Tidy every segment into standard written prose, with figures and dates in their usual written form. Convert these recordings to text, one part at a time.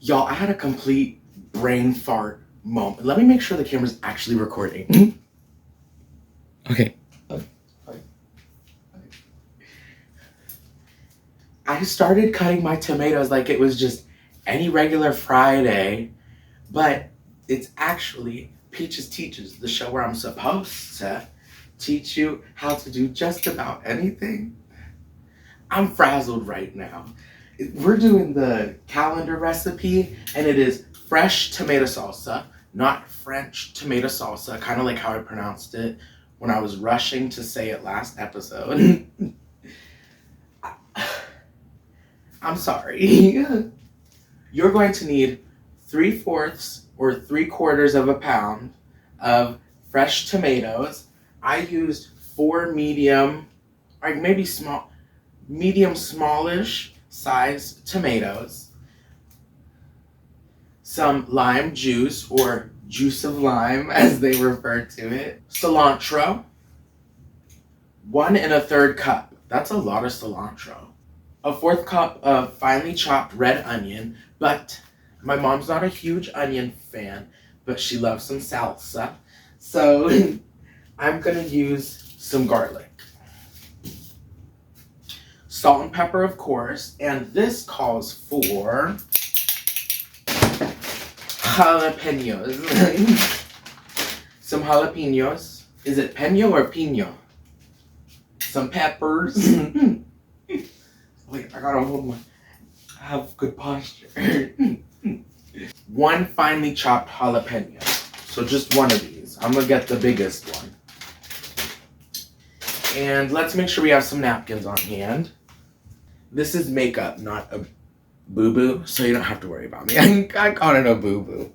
Y'all, I had a complete brain fart moment. Let me make sure the camera's actually recording. Okay. I started cutting my tomatoes like it was just any regular Friday, but it's actually Peaches Teaches, the show where I'm supposed to teach you how to do just about anything. I'm frazzled right now. We're doing the calendar recipe, and it is fresh tomato salsa, not French tomato salsa, kind of like how I pronounced it when I was rushing to say it last episode. I'm sorry. You're going to need 3/4 or 3/4 of a pound of fresh tomatoes. I used 4 medium, or maybe medium smallish size tomatoes, some lime juice or juice of lime as they refer to it, cilantro, 1 1/3 cup. That's a lot of cilantro. A 1/4 cup of finely chopped red onion, but my mom's not a huge onion fan, but she loves some salsa. So I'm gonna use some garlic. Salt and pepper, of course, and this calls for jalapenos. Some jalapenos. Is it peño or pino? Some peppers. Wait, I gotta have good posture. 1 finely chopped jalapeno. So just one of these. I'm gonna get the biggest one. And let's make sure we have some napkins on hand. This is makeup, not a boo-boo, so you don't have to worry about me. I call it a boo-boo.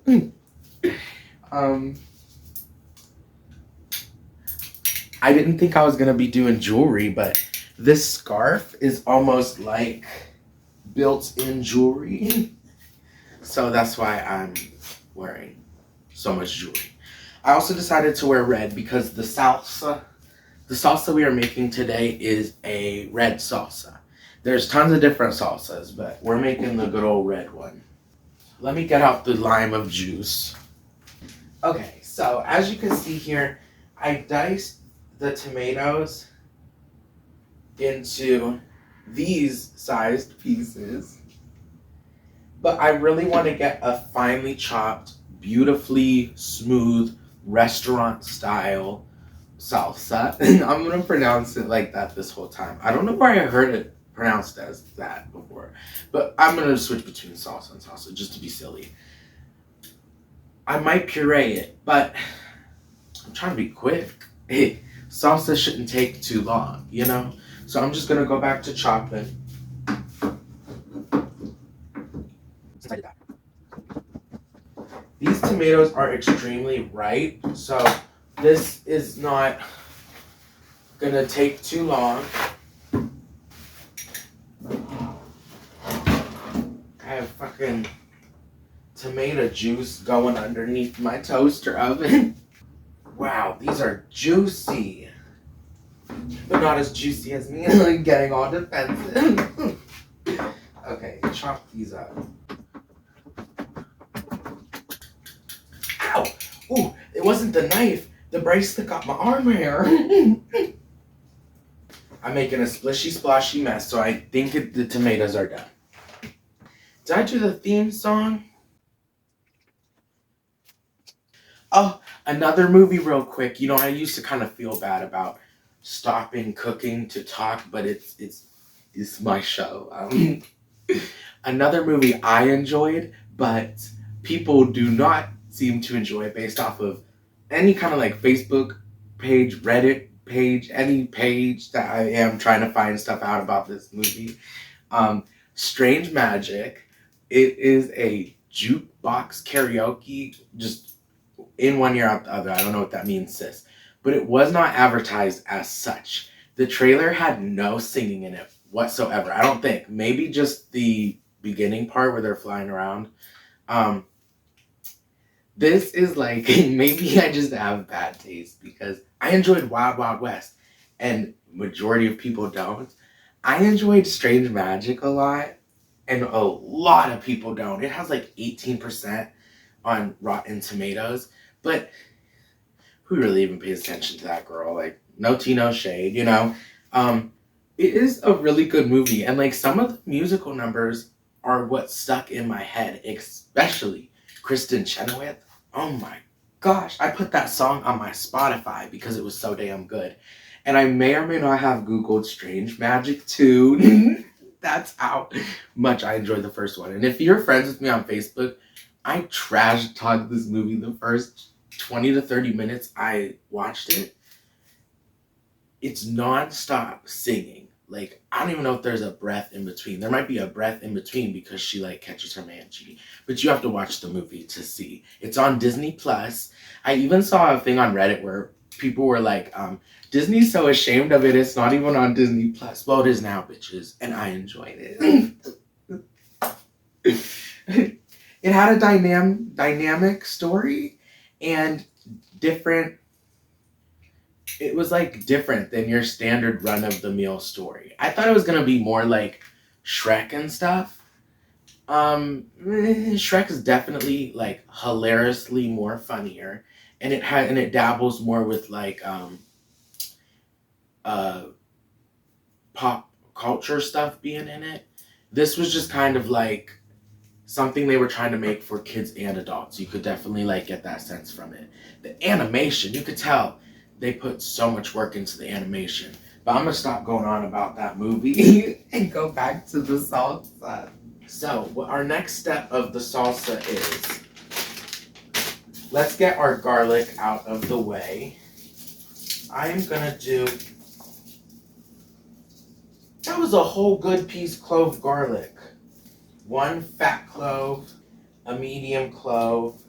I didn't think I was gonna be doing jewelry, but this scarf is almost like built-in jewelry. So that's why I'm wearing so much jewelry. I also decided to wear red because the salsa we are making today is a red salsa. There's tons of different salsas, but we're making the good old red one. Let me get out the lime of juice. Okay, so as you can see here, I diced the tomatoes into these sized pieces, but I really want to get a finely chopped, beautifully smooth, restaurant style salsa. I'm gonna pronounce it like that this whole time. I don't know where I heard it pronounced as that before, but I'm gonna switch between salsa and salsa just to be silly. I might puree it, but I'm trying to be quick. Hey, salsa shouldn't take too long, you know? So I'm just gonna go back to chopping. Since I did that. These tomatoes are extremely ripe, so this is not gonna take too long. I have fucking tomato juice going underneath my toaster oven. Wow, these are juicy. But not as juicy as me, like getting all defensive. Okay, chop these up. Ow! Ooh, it wasn't the knife. The bracelet got my arm hair. I'm making a splishy splashy mess, so I think the tomatoes are done. Did I do the theme song? Oh, another movie real quick. You know, I used to kind of feel bad about stopping cooking to talk, but it's my show. Another movie I enjoyed, but people do not seem to enjoy based off of any kind of like Facebook page, Reddit page, any page that I am trying to find stuff out about this movie. Strange Magic. It is a jukebox karaoke, just in one ear out the other. I don't know what that means, sis. But it was not advertised as such. The trailer had no singing in it whatsoever. I don't think. Maybe just the beginning part where they're flying around. This is like, maybe I just have bad taste because I enjoyed Wild Wild West and majority of people don't. I enjoyed Strange Magic a lot. and a lot of people don't. It has like 18% on Rotten Tomatoes, but who really even pays attention to that girl? Like, no tea, no shade, you know? Um, it is a really good movie, and like some of the musical numbers are what stuck in my head, especially Kristen Chenoweth. Oh my gosh, I put that song on my Spotify because it was so damn good. And I may or may not have Googled Strange Magic too. That's how much I enjoyed the first one. And if you're friends with me on Facebook, I trash talked this movie the first 20 to 30 minutes I watched it. It's nonstop singing. Like, I don't even know if there's a breath in between. There might be a breath in between because she like catches her man cheating. But you have to watch the movie to see. It's on Disney Plus. I even saw a thing on Reddit where people were like, Disney's so ashamed of it, it's not even on Disney Plus. Well, it is now, bitches. And I enjoyed it. It had a dynamic story and different. It was like different than your standard run of the mill story. I thought it was gonna be more like Shrek and stuff. Shrek is definitely like hilariously more funnier, and it dabbles more with like uh pop culture stuff being in it. This was just kind of like something they were trying to make for kids and adults. You could definitely like get that sense from it. The animation, you could tell they put so much work into the animation. But I'm gonna stop going on about that movie and go back to the salsa. So, what our next step of the salsa is, let's get our garlic out of the way. I am gonna do, that was a whole good piece clove garlic. One fat clove, a medium clove,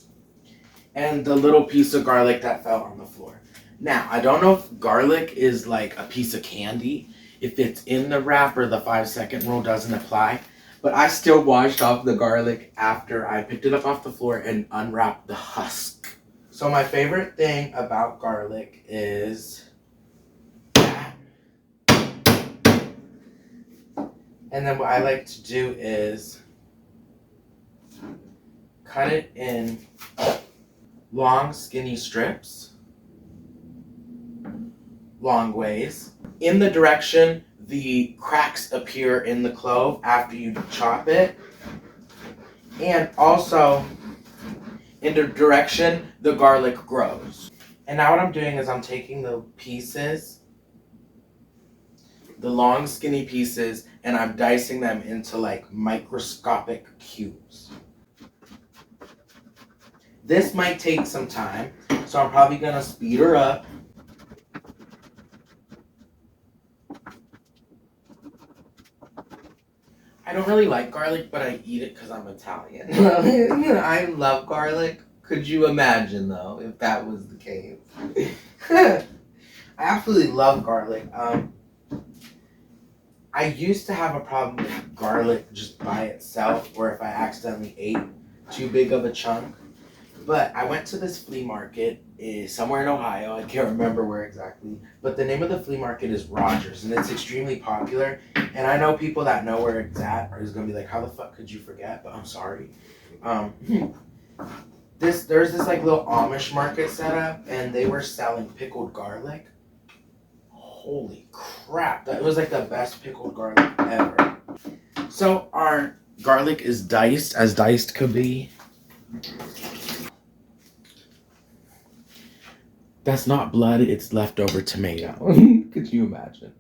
and the little piece of garlic that fell on the floor. Now, I don't know if garlic is like a piece of candy. If it's in the wrapper, the 5-second rule doesn't apply. But I still washed off the garlic after I picked it up off the floor and unwrapped the husk. So my favorite thing about garlic is that. And then what I like to do is cut it in long, skinny strips, long ways, in the direction the cracks appear in the clove after you chop it, and also in the direction the garlic grows. And now what I'm doing is I'm taking the pieces, the long, skinny pieces, and I'm dicing them into like microscopic cubes. This might take some time, so I'm probably gonna speed her up. I don't really like garlic, but I eat it because I'm Italian. I love garlic. Could you imagine, though, if that was the case? I absolutely love garlic. I used to have a problem with garlic just by itself, or if I accidentally ate too big of a chunk. But I went to this flea market somewhere in Ohio. I can't remember where exactly. But the name of the flea market is Rogers, and it's extremely popular. And I know people that know where it's at are just going to be like, how the fuck could you forget? But I'm sorry. There's this like little Amish market set up, and they were selling pickled garlic. Holy crap. That was like the best pickled garlic ever. So our garlic is diced, as diced could be. That's not blood, it's leftover tomato. Could you imagine?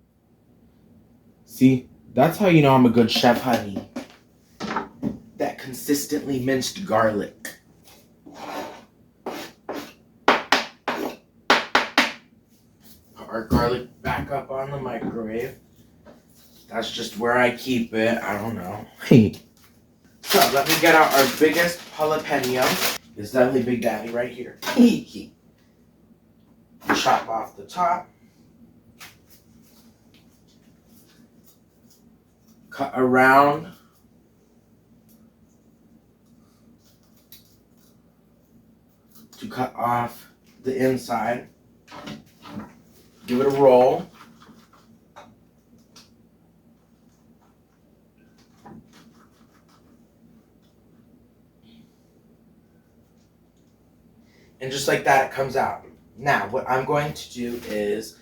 See, that's how you know I'm a good chef, honey. That consistently minced garlic. Put our garlic back up on the microwave. That's just where I keep it. I don't know. So let me get out our biggest jalapeno. It's definitely Big Daddy right here. Chop off the top. Cut around. To cut off the inside. Give it a roll. And just like that, it comes out. Now, what I'm going to do is,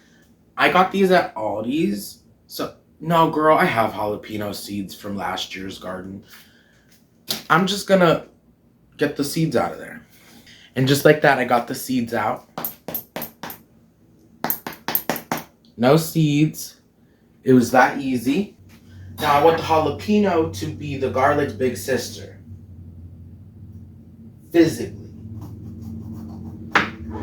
I got these at Aldi's. So, no, girl, I have jalapeno seeds from last year's garden. I'm just gonna get the seeds out of there. And just like that, I got the seeds out. No seeds. It was that easy. Now I want the jalapeno to be the garlic's big sister. Physically.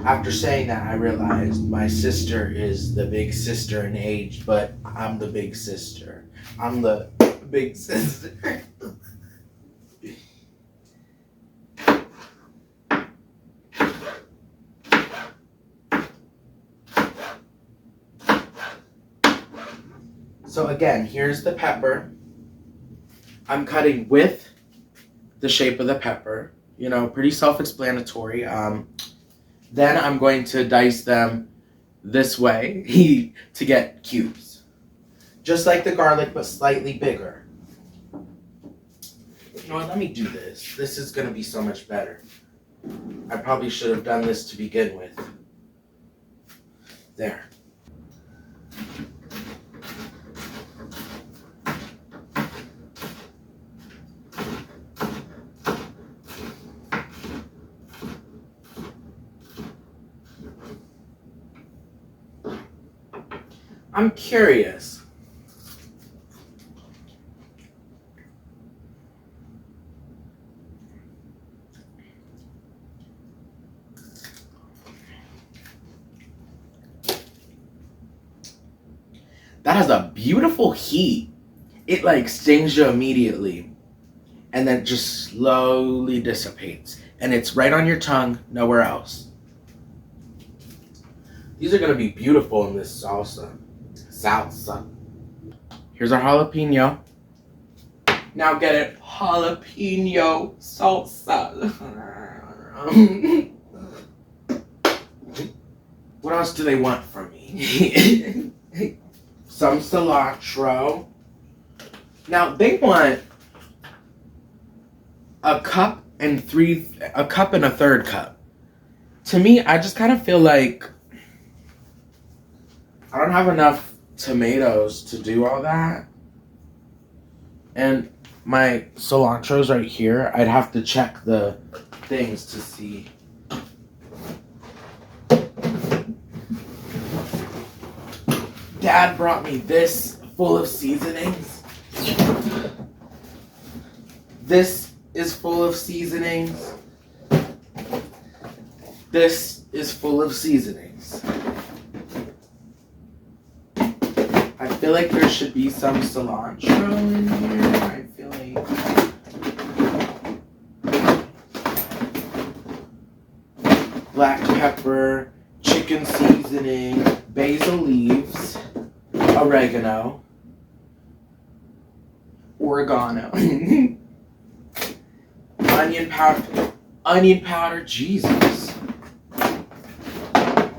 After saying that, I realized my sister is the big sister in age, but I'm the big sister. I'm the big sister. So again, here's the pepper. I'm cutting with the shape of the pepper. You know, pretty self-explanatory. Then I'm going to dice them this way to get cubes. Just like the garlic, but slightly bigger. You know what, let me do this. This is gonna be so much better. I probably should have done this to begin with. There. I'm curious. That has a beautiful heat. It like stings you immediately and then just slowly dissipates. And it's right on your tongue, nowhere else. These are gonna be beautiful in this salsa. Salsa. Here's our jalapeno. Now get it. Jalapeno salsa. What else do they want from me? Some cilantro. Now they want a cup and a third cup. To me, I just kind of feel like I don't have enough tomatoes to do all that. And my cilantro's right here. I'd have to check the things to see. Dad brought me this full of seasonings. This is full of seasonings. This is full of seasonings. I feel like there should be some cilantro in here. I feel like black pepper, chicken seasoning, basil leaves, oregano, onion powder, Jesus.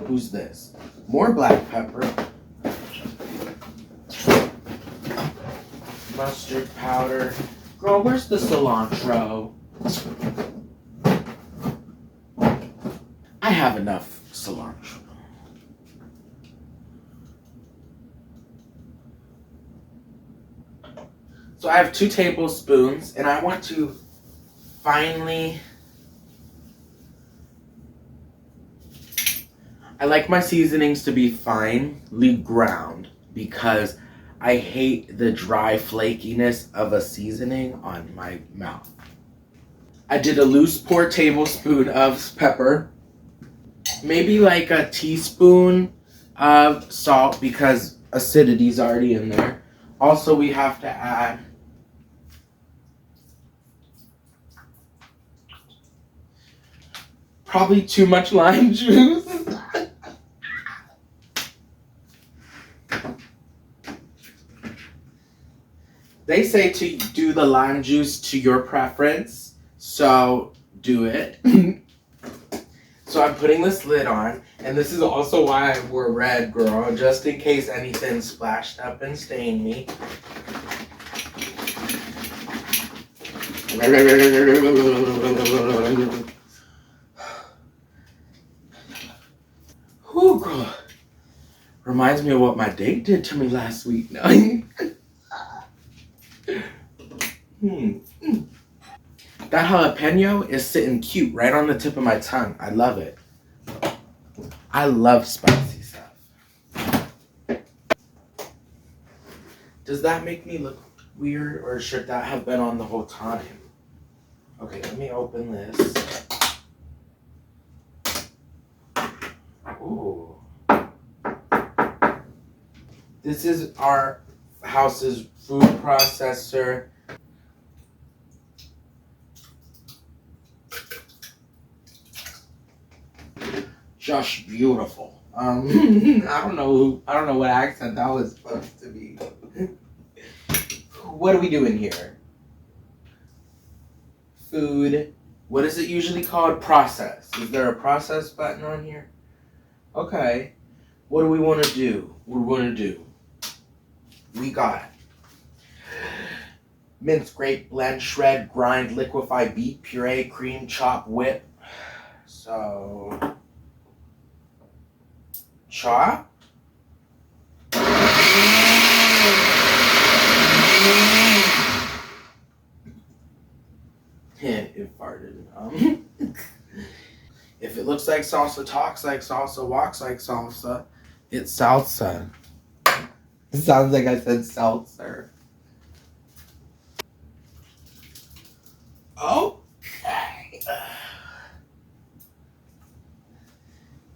Who's this? More black pepper. Mustard powder. Girl, where's the cilantro? I have enough cilantro. So I have 2 tablespoons, and I want to finely... I like my seasonings to be finely ground because I hate the dry flakiness of a seasoning on my mouth. I did a loose pour tablespoon of pepper, maybe like a teaspoon of salt because acidity's already in there. Also, we have to add probably too much lime juice. They say to do the lime juice to your preference, so do it. So I'm putting this lid on, and this is also why I wore red, girl, just in case anything splashed up and stained me. reminds me of what my date did to me last week. No. That jalapeno is sitting cute right on the tip of my tongue. I love it. I love spicy stuff. Does that make me look weird, or should that have been on the whole time? Okay, let me open this. Ooh. This is our house's food processor. Just beautiful. I don't know what accent that was supposed to be. What are we doing here? Food. What is it usually called? Process. Is there a process button on here? Okay. What do we want to do? What do we want to do? We got mince, grape, blend, shred, grind, liquefy, beat, puree, cream, chop, whip. So, chop. It farted. If it looks like salsa, talks like salsa, walks like salsa, it's salsa. It sounds like I said seltzer. Okay.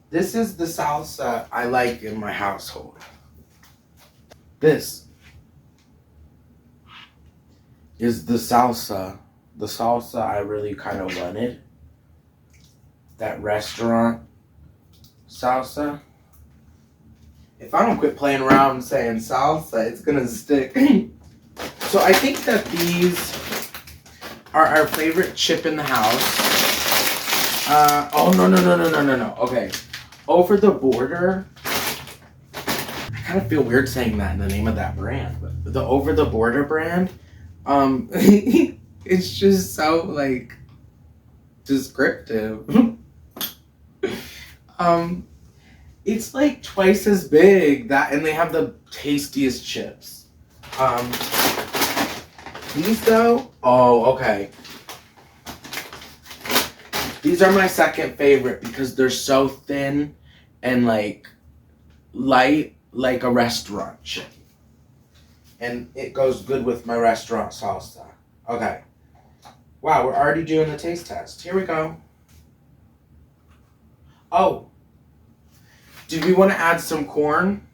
This is the salsa I like in my household. This is the salsa I really kind of wanted. That restaurant salsa. If I don't quit playing around saying salsa, it's gonna stick. So I think that these are our favorite chip in the house. Oh, no. Okay. Over the Border. I kind of feel weird saying that in the name of that brand, but the Over the Border brand, it's just so, like, descriptive. It's like twice as big, and they have the tastiest chips. These though, oh, okay. These are my second favorite because they're so thin and like light, like a restaurant chip. And it goes good with my restaurant salsa. Okay. Wow, we're already doing the taste test. Here we go. Oh. Do we want to add some corn?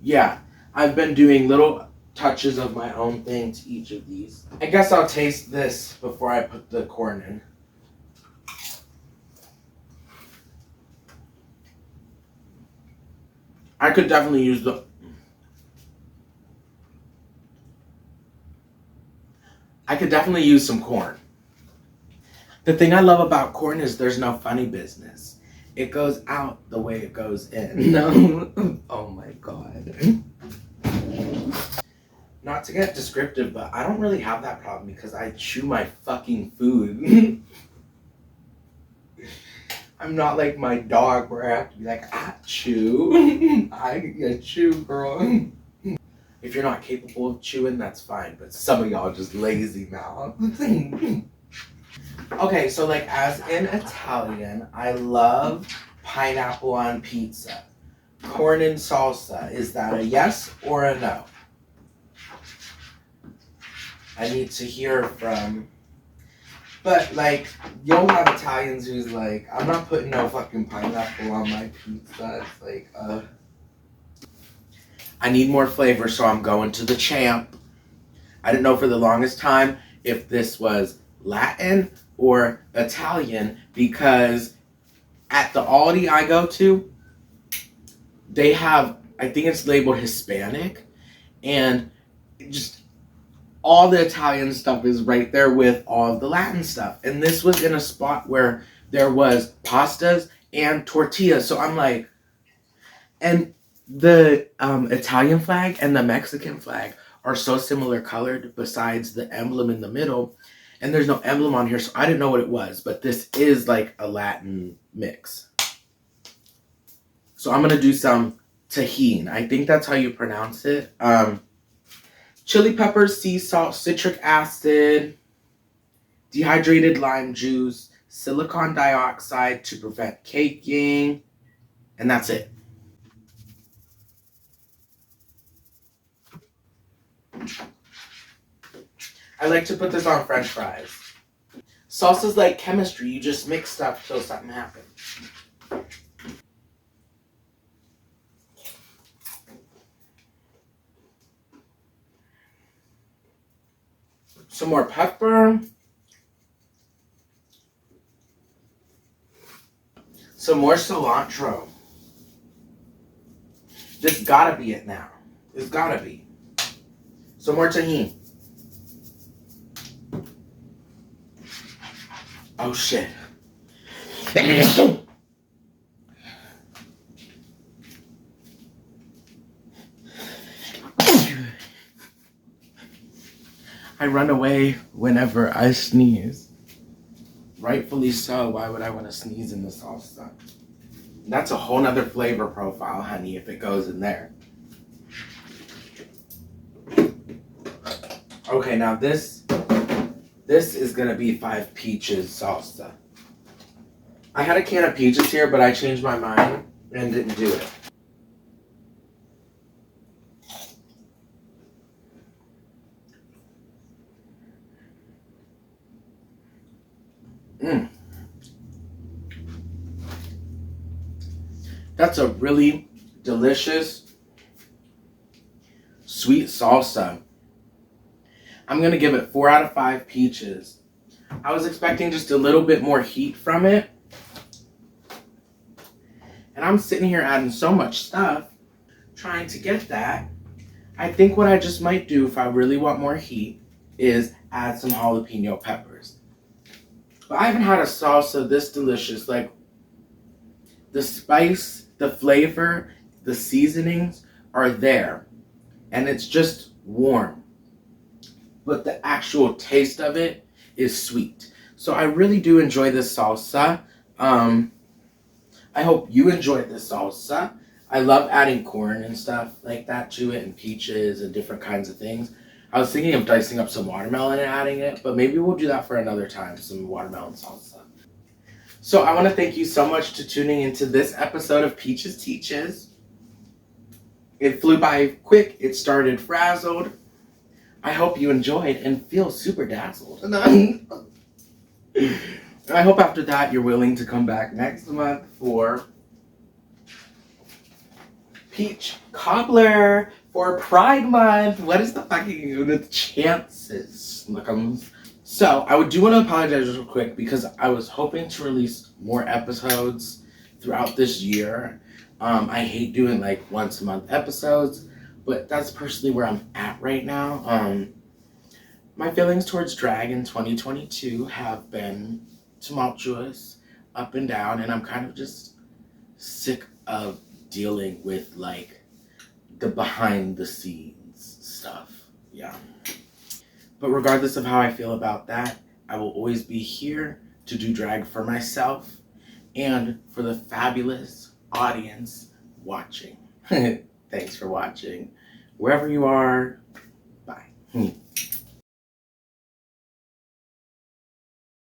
Yeah. I've been doing little touches of my own thing to each of these. I guess I'll taste this before I put the corn in. I could definitely use some corn. The thing I love about corn is there's no funny business. It goes out the way it goes in. No. Oh my God. Not to get descriptive, but I don't really have that problem because I chew my fucking food. I'm not like my dog where I have to be like, chew. I chew, girl. If you're not capable of chewing, that's fine. But some of y'all just lazy mouth. Okay, so like as in Italian, I love pineapple on pizza. Corn and salsa. Is that a yes or a no? I need to hear from... But like, you'll have Italians who's like, I'm not putting no fucking pineapple on my pizza. It's like, I need more flavor, so I'm going to the champ. I didn't know for the longest time if this was Latin or Italian because at the Aldi I go to, they have, I think it's labeled Hispanic, and just all the Italian stuff is right there with all of the Latin stuff. And this was in a spot where there was pastas and tortillas. So I'm like, and the Italian flag and the Mexican flag are so similar colored besides the emblem in the middle. And there's no emblem on here, so I didn't know what it was. But this is like a Latin mix. So I'm gonna do some tahini. I think that's how you pronounce it. Chili peppers, sea salt, citric acid, dehydrated lime juice, silicon dioxide to prevent caking, and that's it. I like to put this on French fries. Salsa's like chemistry. You just mix stuff till something happens. Some more pepper. Some more cilantro. This gotta be it now. It's gotta be. Some more tahini. Oh shit. I run away whenever I sneeze. Rightfully so. Why would I want to sneeze in the salsa? That's a whole nother flavor profile, honey, if it goes in there. Okay, now this is gonna be 5 peaches salsa. I had a can of peaches here, but I changed my mind and didn't do it. That's a really delicious, sweet salsa. I'm gonna give it 4 out of 5 peaches. I was expecting just a little bit more heat from it. And I'm sitting here adding so much stuff, trying to get that. I think what I just might do if I really want more heat is add some jalapeno peppers. But I haven't had a salsa this delicious. Like, the spice, the flavor, the seasonings are there. And it's just warm. But the actual taste of it is sweet. So I really do enjoy this salsa. I hope you enjoyed this salsa. I love adding corn and stuff like that to it, and peaches and different kinds of things. I was thinking of dicing up some watermelon and adding it, but maybe we'll do that for another time, some watermelon salsa. So I want to thank you so much to tuning into this episode of Peaches Teaches. It flew by quick. It started frazzled. I hope you enjoyed and feel super dazzled. I hope after that you're willing to come back next month for peach cobbler for Pride Month. What is the fucking chances? So I do want to apologize real quick because I was hoping to release more episodes throughout this year. I hate doing like once a month episodes, but that's personally where I'm at right now. My feelings towards drag in 2022 have been tumultuous, up and down, and I'm kind of just sick of dealing with like the behind the scenes stuff. Yeah. But regardless of how I feel about that, I will always be here to do drag for myself and for the fabulous audience watching. Thanks for watching. Wherever you are, bye.